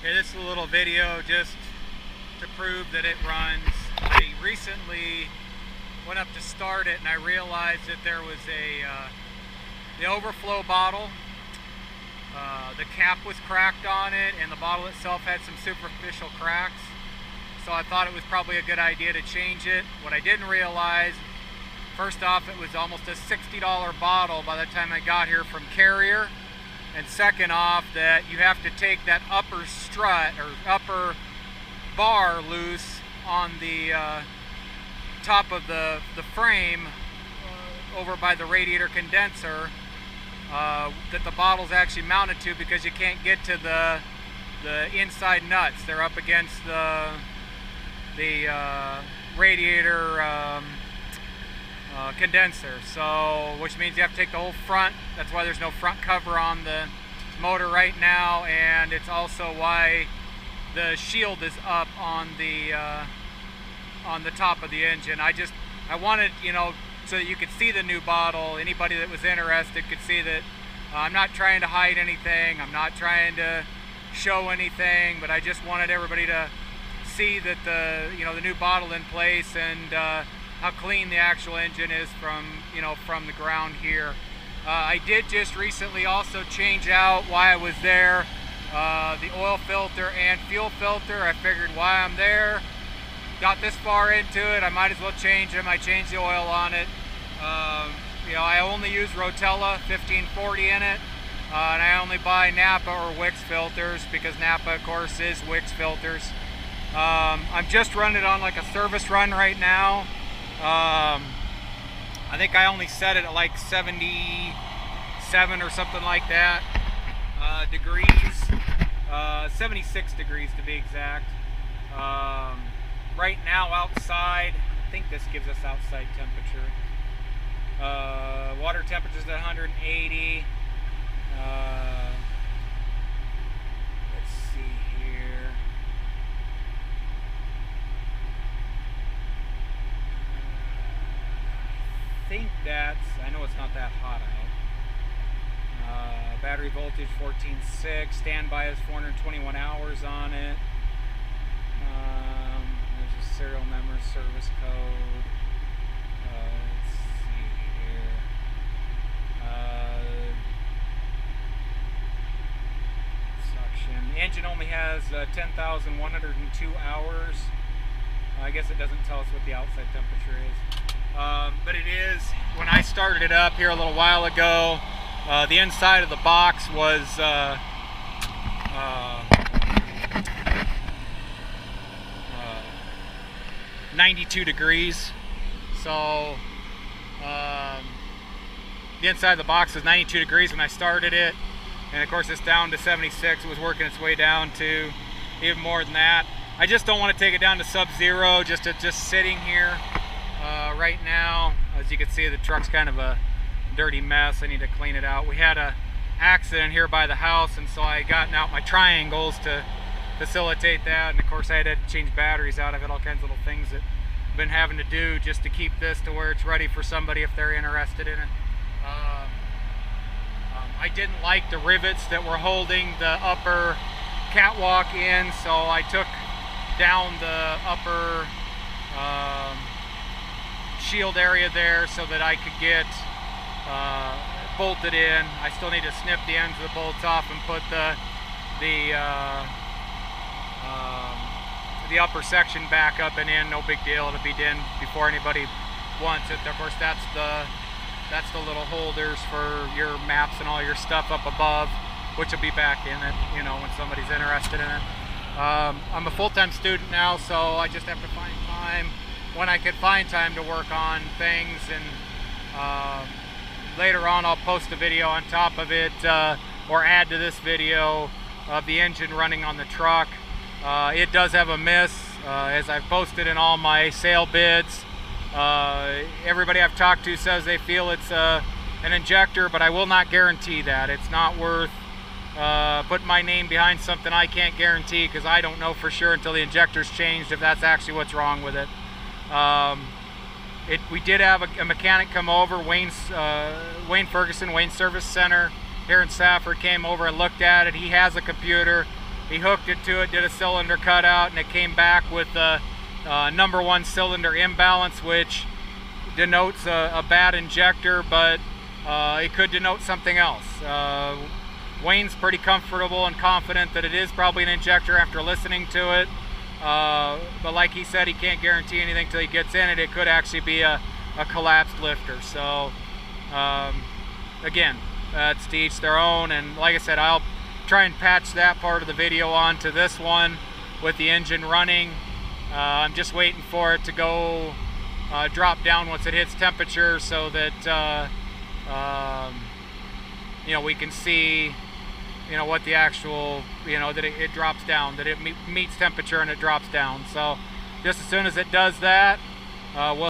Okay, this is a little video just to prove that it runs. I recently went up to start it and I realized that there was the overflow bottle. The cap was cracked on it and the bottle itself had some superficial cracks. So I thought it was probably a good idea to change it. What I didn't realize, first off, it was almost a $60 bottle by the time I got here from Carrier. And second off, that you have to take that upper strut or upper bar loose on the top of the frame over by the radiator condenser that the bottle's actually mounted to, because you can't get to the inside nuts. They're up against the radiator condenser, so which means you have to take the whole front. That's why there's no front cover on the motor right now, and it's also why the shield is up on the top of the engine. I wanted, you know, so that you could see the new bottle. Anybody that was interested could see that I'm not trying to hide anything, I'm not trying to show anything, but I just wanted everybody to see that the new bottle in place, and how clean the actual engine is from the ground here. I did just recently also change out, while I was there, the oil filter and fuel filter. I figured while I'm there, got this far into it, I might as well change them. I changed the oil on it. I only use Rotella 1540 in it, and I only buy Napa or Wix filters, because Napa, of course, is Wix filters. I'm just running it on like a service run right now. I think I only set it at like 77 or something like that degrees, 76 degrees to be exact. Right now outside, I think this gives us outside temperature. Water temperature is at 180. Let's see here. I know it's not that hot out. Battery voltage 14.6, standby is 421 hours on it. There's a serial number, service code. Let's see here. Suction. The engine only has 10,102 hours. I guess it doesn't tell us what the outside temperature is. But it is, when I started it up here a little while ago, the inside of the box was 92 degrees. So the inside of the box was 92 degrees when I started it, and of course it's down to 76. It was working its way down to even more than that. I just don't want to take it down to sub-zero, just sitting here right now. As you can see, the truck's kind of a dirty mess. I need to clean it out. We had a accident here by the house, and so I gotten out my triangles to facilitate that, and of course I had to change batteries out of it, all kinds of little things that I've been having to do just to keep this to where it's ready for somebody if they're interested in it. I didn't like the rivets that were holding the upper catwalk in, so I took down the upper shield area there so that I could get bolted in. I still need to snip the ends of the bolts off and put the upper section back up and in. No big deal, it'll be done before anybody wants it. Of course, that's the little holders for your maps and all your stuff up above, which will be back in it, when somebody's interested in it. I'm a full-time student now, so I just have to find time when I could find time to work on things, and later on I'll post a video on top of it, or add to this video of the engine running on the truck. It does have a miss, as I've posted in all my sale bids. Everybody I've talked to says they feel it's an injector, but I will not guarantee that. It's not worth putting my name behind something I can't guarantee, because I don't know for sure until the injector's changed if that's actually what's wrong with it. We did have a mechanic come over, Wayne Ferguson, Wayne Service Center here in Safford, came over and looked at it. He has a computer, He hooked it to it, did a cylinder cutout, and it came back with the number 1 cylinder imbalance, which denotes a bad injector, but it could denote something else. Wayne's pretty comfortable and confident that it is probably an injector after listening to it, but like he said, he can't guarantee anything till he gets in it. It could actually be a collapsed lifter. So again, it's to each their own, and like I said, I'll try and patch that part of the video onto this one with the engine running. I'm just waiting for it to go drop down once it hits temperature, so that you know, we can see, you know, what the actual, you know, that it drops down, that it meets temperature and it drops down. So just as soon as it does that, we'll